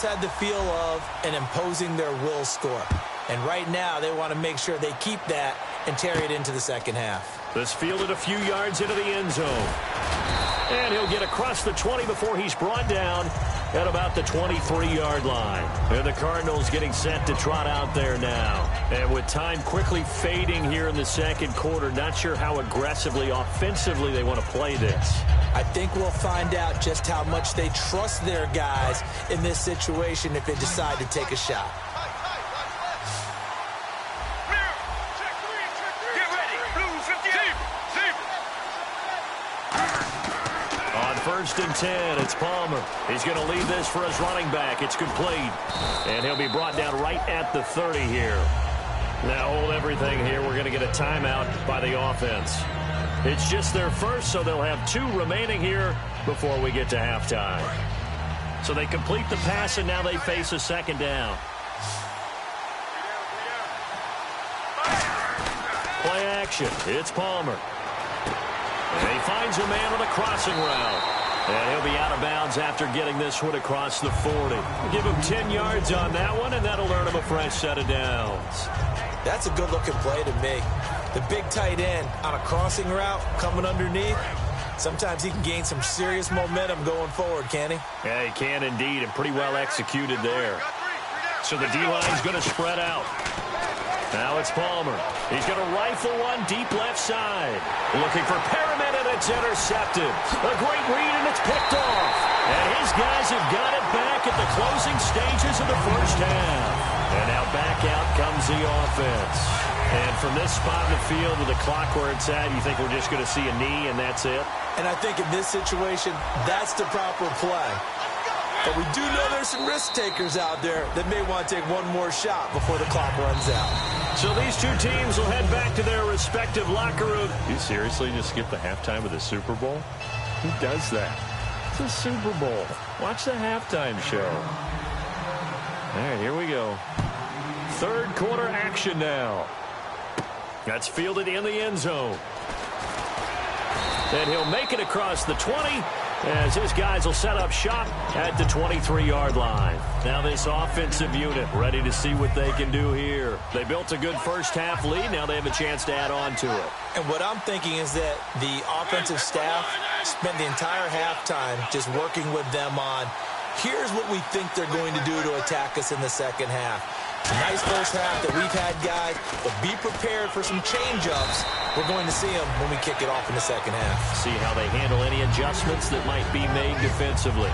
Had the feel of an imposing their will score. And right now, they want to make sure they keep that and carry it into the second half. This fielded a few yards into the end zone. And he'll get across the 20 before he's brought down at about the 23-yard line. And the Cardinals getting set to trot out there now. And with time quickly fading here in the second quarter, not sure how aggressively, offensively they want to play this. I think we'll find out just how much they trust their guys in this situation if they decide to take a shot. On 1st and 10, it's Palmer. He's going to lead this for his running back. It's complete. And he'll be brought down right at the 30 here. Now hold everything here. We're going to get a timeout by the offense. It's just their first, so they'll have 2 remaining here before we get to halftime. So they complete the pass, and now they face a second down. Play action. It's Palmer. And he finds a man on a crossing route. And he'll be out of bounds after getting this one across the 40. Give him 10 yards on that one, and that'll earn him a fresh set of downs. That's a good-looking play to me. The big tight end on a crossing route coming underneath. Sometimes he can gain some serious momentum going forward, can he? Yeah, he can indeed, and pretty well executed there. So the D-line's going to spread out. Now it's Palmer. He's going to rifle one deep left side. Looking for Perriman, and it's intercepted. A great read, and it's picked off. And his guys have got it back at the closing stages of the first half. And now back out comes the offense. And from this spot in the field with the clock where it's at, you think we're just going to see a knee and that's it? And I think in this situation, that's the proper play. But we do know there's some risk takers out there that may want to take one more shot before the clock runs out. So these two teams will head back to their respective locker room. You seriously just skip the halftime of the Super Bowl? Who does that? It's a Super Bowl. Watch the halftime show. All right, here we go. Third quarter action now. That's fielded in the end zone. And he'll make it across the 20 as his guys will set up shop at the 23-yard line. Now this offensive unit ready to see what they can do here. They built a good first half lead. Now they have a chance to add on to it. And what I'm thinking is that the offensive staff spent the entire halftime just working with them on, here's what we think they're going to do to attack us in the second half. Nice first half that we've had, guys, but be prepared for some change-ups. We're going to see them when we kick it off in the second half. See how they handle any adjustments that might be made defensively.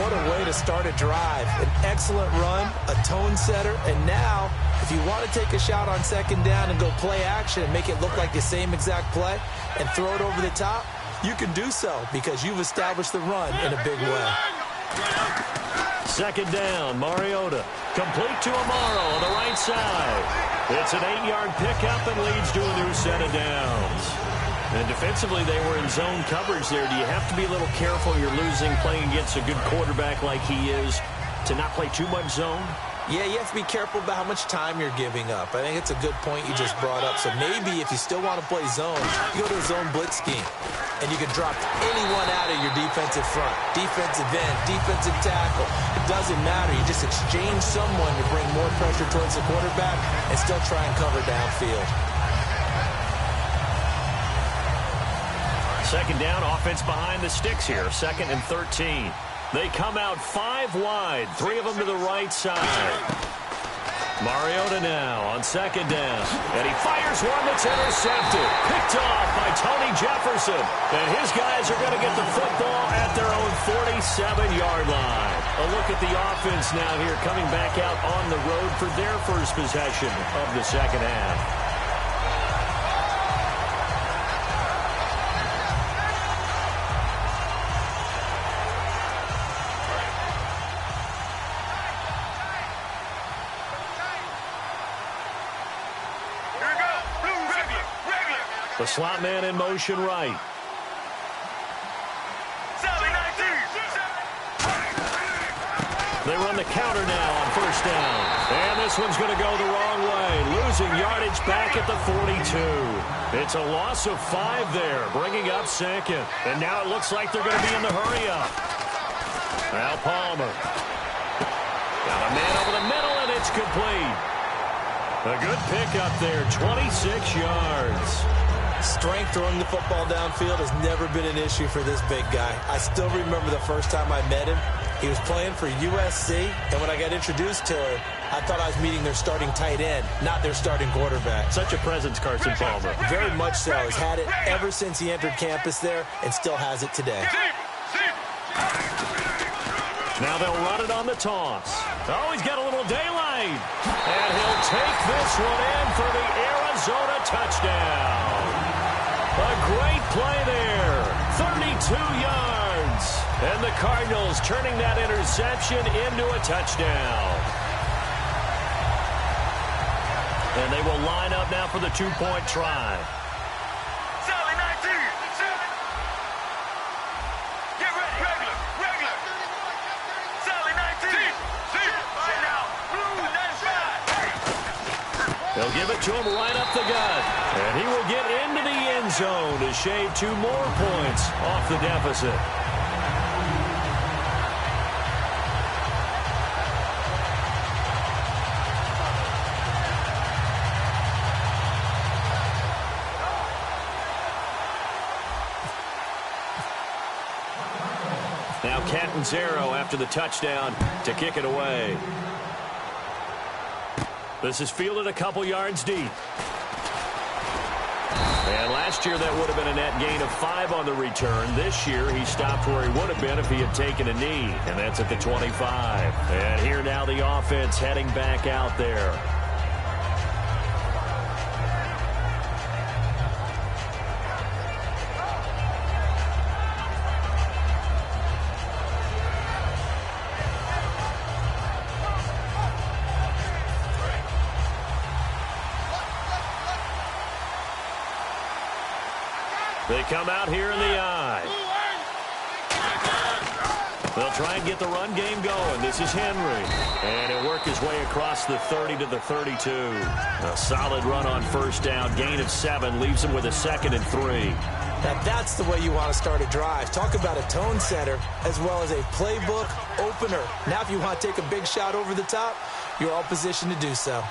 What a way to start a drive. An excellent run, a tone setter, and now, if you want to take a shot on second down and go play action and make it look like the same exact play and throw it over the top, you can do so because you've established the run in a big way. Second down, Mariota. Complete to Amaro on the right side. It's an 8-yard pickup and leads to a new set of downs. And defensively, they were in zone coverage there. Do you have to be a little careful? You're losing playing against a good quarterback like he is to not play too much zone? Yeah, you have to be careful about how much time you're giving up. I think it's a good point you just brought up. So maybe if you still want to play zone, you go to a zone blitz scheme. And you can drop anyone out of your defensive front. Defensive end, defensive tackle. It doesn't matter. You just exchange someone to bring more pressure towards the quarterback and still try and cover downfield. Second down, offense behind the sticks here. 2nd and 13. They come out 5 wide, 3 of them to the right side. Mariota now on second down. And he fires one that's intercepted. Picked off by Tony Jefferson. And his guys are going to get the football at their own 47-yard line. A look at the offense now here coming back out on the road for their first possession of the second half. The slot man in motion right. They run the counter now on first down. And this one's going to go the wrong way. Losing yardage back at the 42. It's a loss of 5 there, bringing up second. And now it looks like they're going to be in the hurry up. Now Palmer. It's complete. A good pickup there, 26 yards. Strength throwing the football downfield has never been an issue for this big guy. I still remember the first time I met him. He was playing for USC, and when I got introduced to him, I thought I was meeting their starting tight end, not their starting quarterback. Such a presence, Carson Palmer. Very much so. Has had it ever since he entered campus there and still has it today. Now they'll run it on the toss. Oh, he's got a little daylight. And he'll take this one in for the Arizona touchdown. A great play there. 32 yards. And the Cardinals turning that interception into a touchdown. And they will line up now for the two-point try. Sally 19. Get ready. Regular. Sally 19. Right now. Blue 95. They'll give it to him right up the gut. And he will get into the end zone to shave 2 more points off the deficit. Now Catanzaro after the touchdown to kick it away. This is fielded a couple yards deep. And last year that would have been a net gain of 5 on the return. This year he stopped where he would have been if he had taken a knee. And that's at the 25. And here now the offense heading back out there. They come out here in the eye. They'll try and get the run game going. This is Henry. And he'll work his way across the 30 to the 32. A solid run on first down. Gain of 7 leaves him with a 2nd and 3. Now that's the way you want to start a drive. Talk about a tone setter as well as a playbook opener. Now if you want to take a big shot over the top, you're all positioned to do so.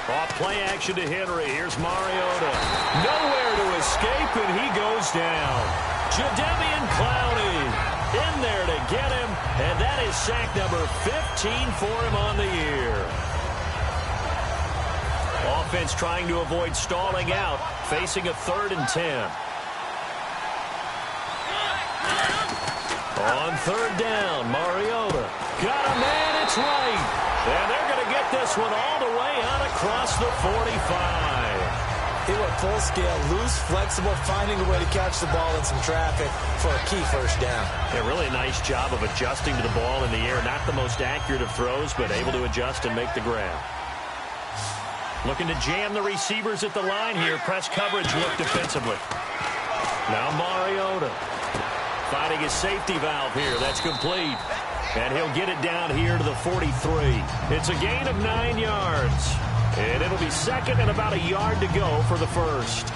Off play action to Henry. Here's Mariota. Nowhere to escape, and he goes down. Jadeveon Clowney in there to get him, and that is sack number 15 for him on the year. Offense trying to avoid stalling out, facing a 3rd and 10. On 3rd down, Mariota. Got a man, it's right. And they're going to get this one all the way out across the 45. He went full scale, loose, flexible, finding a way to catch the ball in some traffic for a key first down. A really nice job of adjusting to the ball in the air. Not the most accurate of throws, but able to adjust and make the grab. Looking to jam the receivers at the line here. Press coverage look defensively. Now Mariota finding his safety valve here. That's complete. And he'll get it down here to the 43. It's a gain of 9 yards. And it'll be 2nd and about a yard to go for the 1st.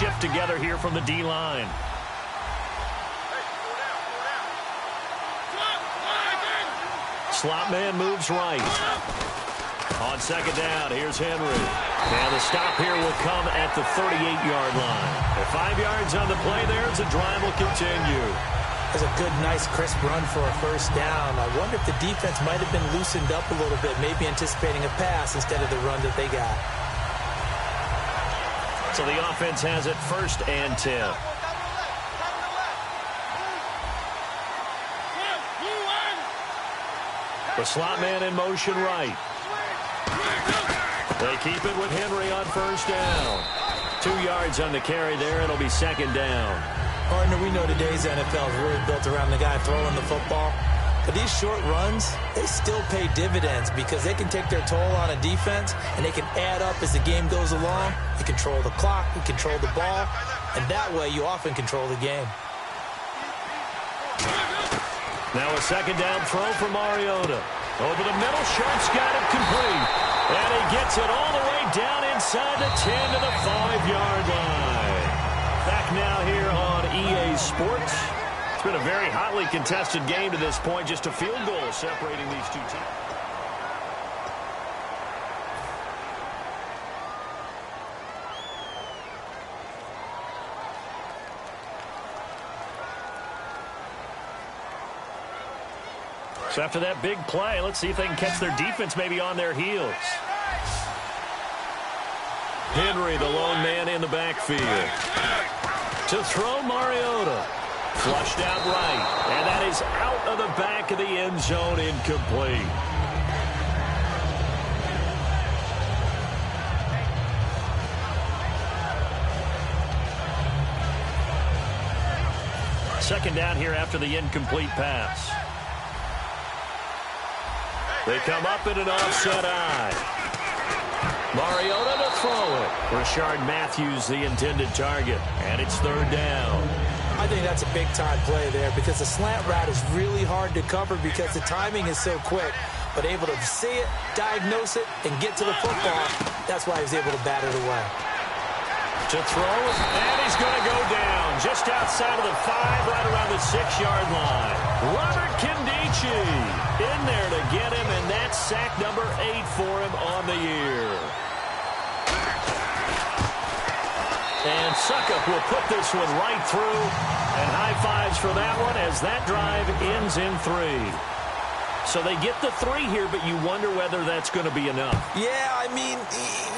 Shift together here from the D-line. Slot man moves right. On 2nd down, here's Henry. And the stop here will come at the 38-yard line. At 5 yards on the play there, as the drive will continue. That's a good, nice, crisp run for a first down. I wonder if the defense might have been loosened up a little bit, maybe anticipating a pass instead of the run that they got. So the offense has it 1st and 10. The slot man in motion right. They keep it with Henry on first down. 2 yards on the carry there. It'll be 2nd down. Partner, we know today's NFL is really built around the guy throwing the football. But these short runs, they still pay dividends because they can take their toll on a defense and they can add up as the game goes along. You control the clock, you control the ball, and that way you often control the game. Now a 2nd down throw for Mariota. Over the middle, Sharp's got it complete. And he gets it all the way down inside the 10 to the 5-yard line. Back now here on EA Sports. It's been a very hotly contested game to this point. Just a field goal separating these two teams. So after that big play, let's see if they can catch their defense maybe on their heels. Henry, the lone man in the backfield. To throw, Mariota. Flushed out right. And that is out of the back of the end zone, incomplete. Second down here after the incomplete pass. They come up in an offset eye. Mariota to throw it. Rashard Matthews, the intended target. And it's third down. I think that's a big-time play there because the slant route is really hard to cover because the timing is so quick. But able to see it, diagnose it, and get to the football, that's why he was able to bat it away. To throw, and he's going to go down just outside of the 5, right around the 6-yard line. Robert Kindici in there to get him, and that's sack number 8 for him on the year. And Suckup will put this one right through, and high fives for that one as that drive ends in 3. So they get the 3 here, but you wonder whether that's going to be enough. Yeah, I mean,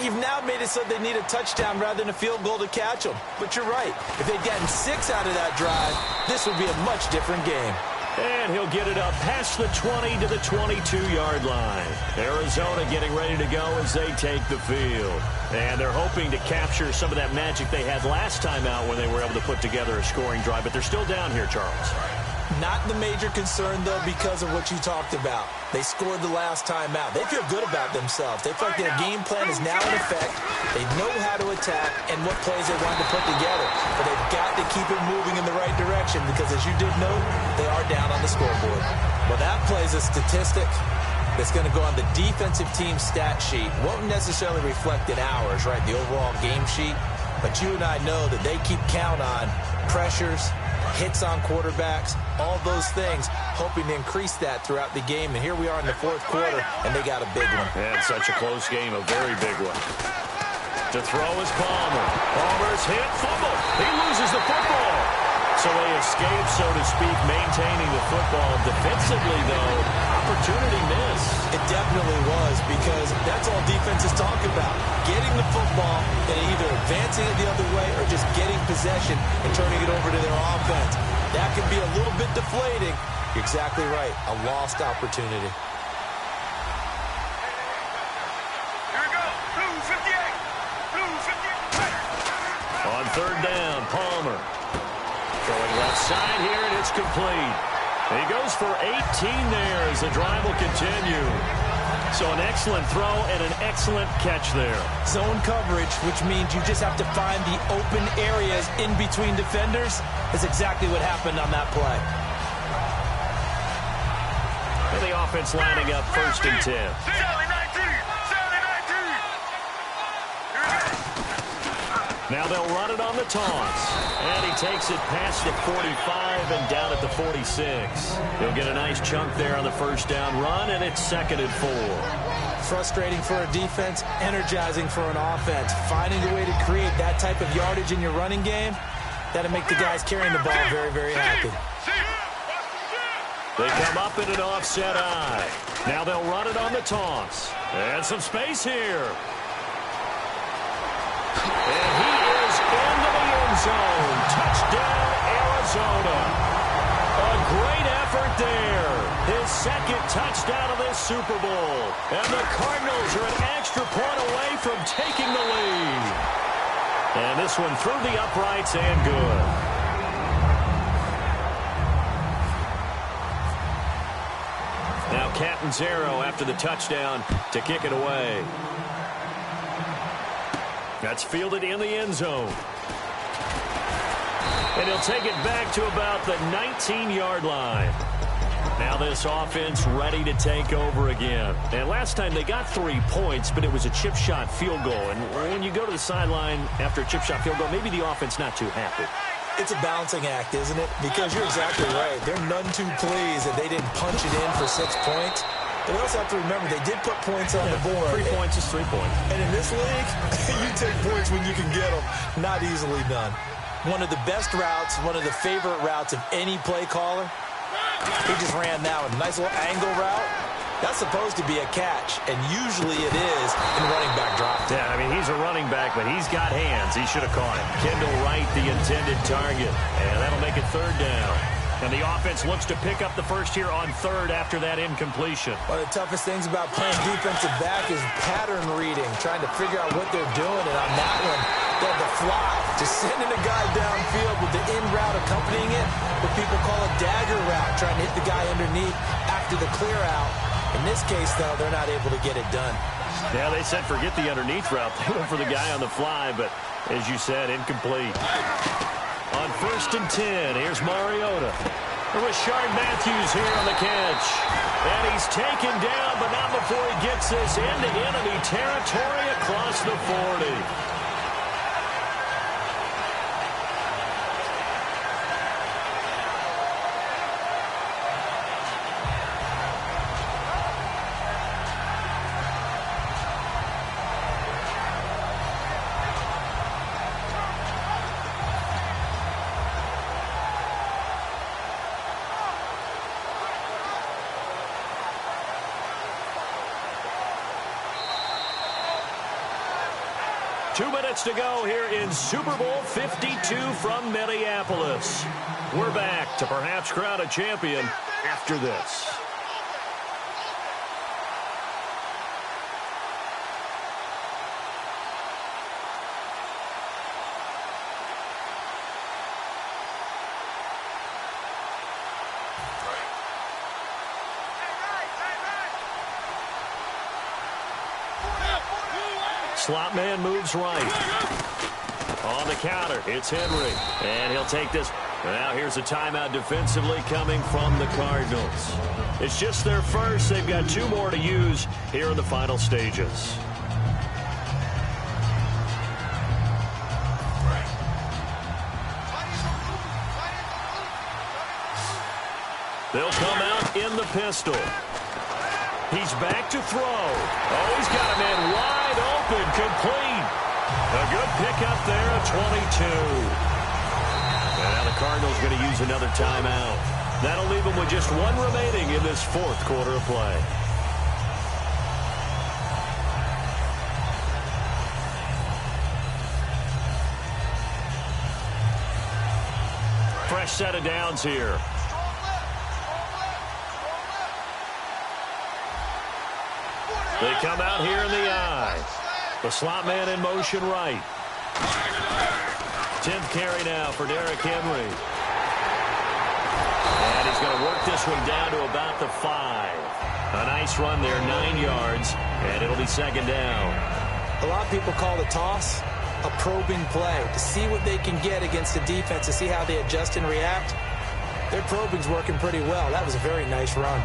you've now made it so they need a touchdown rather than a field goal to catch them. But you're right. If they'd gotten 6 out of that drive, this would be a much different game. And he'll get it up past the 20 to the 22-yard line. Arizona getting ready to go as they take the field. And they're hoping to capture some of that magic they had last time out when they were able to put together a scoring drive. But they're still down here, Charles. Not the major concern, though, because of what you talked about. They scored the last time out. They feel good about themselves. They feel like their game plan is now in effect. They know how to attack and what plays they want to put together. But they've got to keep it moving in the right direction because, as you did note, they are down on the scoreboard. Well, that plays a statistic that's going to go on the defensive team stat sheet. Won't necessarily reflect in ours, right, the overall game sheet. But you and I know that they keep count on pressures, hits on quarterbacks, all those things, hoping to increase that throughout the game. And here we are in the 4th quarter, and they got a big one. And such a close game, a very big one. To throw is Palmer. Palmer's hit, fumble. He loses the football. So they escape, so to speak, maintaining the football. Defensively, though, opportunity miss. It definitely was, because that's all defense is talking about. Getting the football and either advancing it the other way or just getting possession and turning it over to their offense. That can be a little bit deflating. You're exactly right. A lost opportunity. Here we go. Blue 58. Blue 58. On third down, Palmer. Throwing left side here, and it's complete. He goes for 18 there as the drive will continue. So an excellent throw and an excellent catch there. Zone coverage, which means you just have to find the open areas in between defenders. That's exactly what happened on that play. And the offense lining up 1st and 10. Sally 19. Sally 19. Now they'll run it on the taunts. And he takes it past the 45 and down at the 46. He'll get a nice chunk there on the first down run, and it's 2nd and 4. Frustrating for a defense, energizing for an offense. Finding a way to create that type of yardage in your running game, that'll make the guys carrying the ball very, very happy. They come up in an offset eye. Now they'll run it on the taunts. And some space here. And he is into the end zone. Touchdown, Arizona. A great effort there. His 2nd touchdown of this Super Bowl. And the Cardinals are an extra point away from taking the lead. And this one through the uprights and good. Now Catanzaro after the touchdown to kick it away. That's fielded in the end zone. And he'll take it back to about the 19-yard line. Now this offense ready to take over again. And last time they got 3 points, but it was a chip shot field goal. And when you go to the sideline after a chip shot field goal, maybe the offense not too happy. It's a balancing act, isn't it? Because you're exactly right. They're none too pleased that they didn't punch it in for 6 points. But you also have to remember, they did put points on the board. 3 points is 3 points. And in this league, you take points when you can get them. Not easily done. One of the best routes, one of the favorite routes of any play caller. He just ran that one. Nice little angle route. That's supposed to be a catch, and usually it is in running back drop. Yeah, I mean, he's a running back, but he's got hands. He should have caught it. Kendall Wright, the intended target, and that'll make it 3rd down. And the offense looks to pick up the first here on 3rd after that incompletion. One of the toughest things about playing defensive back is pattern reading, trying to figure out what they're doing. And on that one, they have the fly, just sending a guy downfield with the in route accompanying it, what people call a dagger route, trying to hit the guy underneath after the clear out. In this case, though, they're not able to get it done. Yeah, they said forget the underneath route. They went for the guy on the fly, but as you said, incomplete. On 1st and 10, here's Mariota. Rashard Matthews here on the catch. And he's taken down, but not before he gets this into enemy territory across the 40. To go here in Super Bowl 52 from Minneapolis. We're back to perhaps crown a champion after this. Slot man moves right. On the counter, it's Henry. And he'll take this. Now here's a timeout defensively coming from the Cardinals. It's just their first. They've got 2 more to use here in the final stages. They'll come out in the pistol. He's back to throw. Oh, he's got a man wide open, complete. A good pickup there at 22. And now the Cardinals going to use another timeout. That'll leave them with just 1 remaining in this 4th quarter of play. Fresh set of downs here. They come out here in the eye. The slot man in motion right. 10th carry now for Derrick Henry. And he's going to work this one down to about the 5. A nice run there, 9 yards, and it'll be 2nd down. A lot of people call the toss a probing play to see what they can get against the defense, to see how they adjust and react. Their probing's working pretty well. That was a very nice run.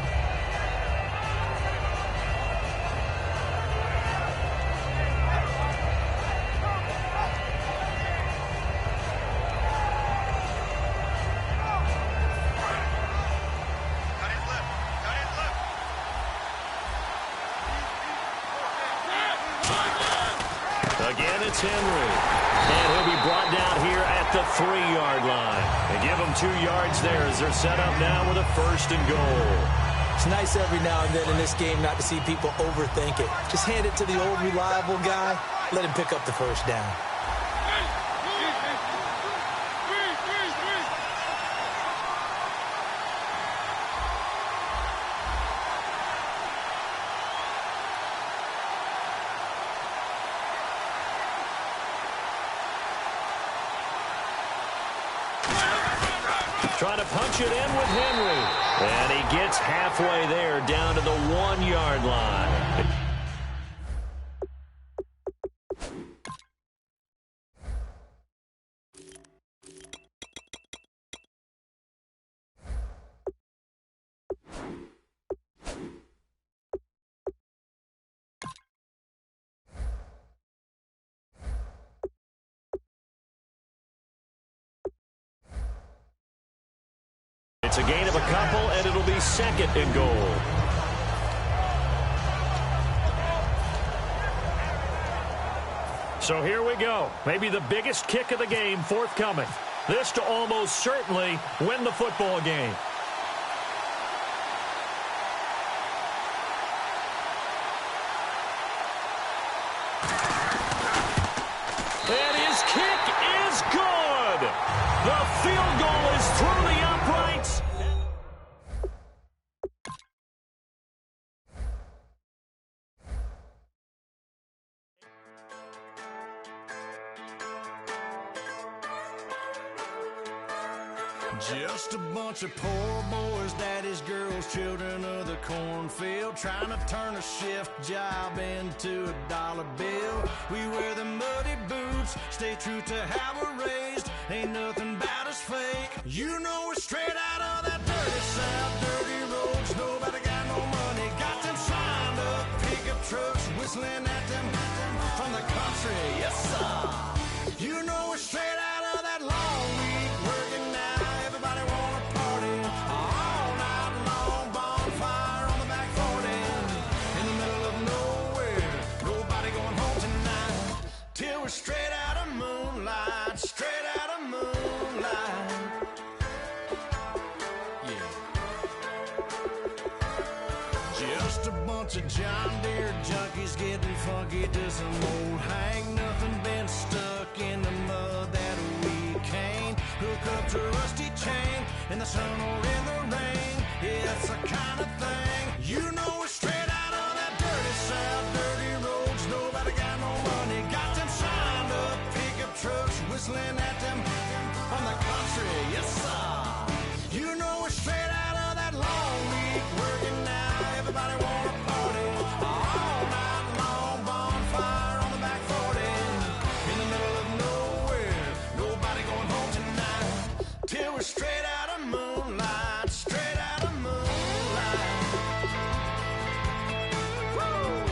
Henry. And he'll be brought down here at the 3-yard line. And give him 2 yards there as they're set up now with a 1st and goal. It's nice every now and then in this game not to see people overthink it. Just hand it to the old reliable guy. Let him pick up the 1st down. Trying to punch it in with Henry. And he gets halfway there down to the 1-yard line. be second and goal. So here we go. Maybe the biggest kick of the game forthcoming. This to almost certainly win the football game. And his kick is good. The field goal is through the uprights. Just a bunch of poor boys, daddies, girls, children of the cornfield, trying to turn a shift job into a dollar bill. We wear the muddy boots, stay true to how we're raised. Ain't nothing about us fake. You know we're straight out of that dirty south, dirty roads. Nobody got no money, got them signed up pickup trucks, whistling at them from the country. Yes, sir. You know we're straight out of that long week working now. Everybody wanna party all night long, bonfire on the back 40 in the middle of nowhere. Nobody going home tonight till we're straight out of moonlight, straight out of moonlight. Yeah. Just a bunch of John Deere junkies getting funky to some old hang. Nothing been stuck in the mud that we can't hook up to a rusty chain in the sun or in the rain. Yeah, it's the kind of thing. You know we're straight out of that dirty south, dirty roads. Nobody got no money, got them signed up pickup trucks, whistling at them from the country. Yes, sir. You know we're straight out of that long week working now. Everybody wanna party all night long, bonfire on the back 40 in the middle of nowhere. Nobody going home tonight till we're straight out of moonlight, straight out of moonlight. Woo!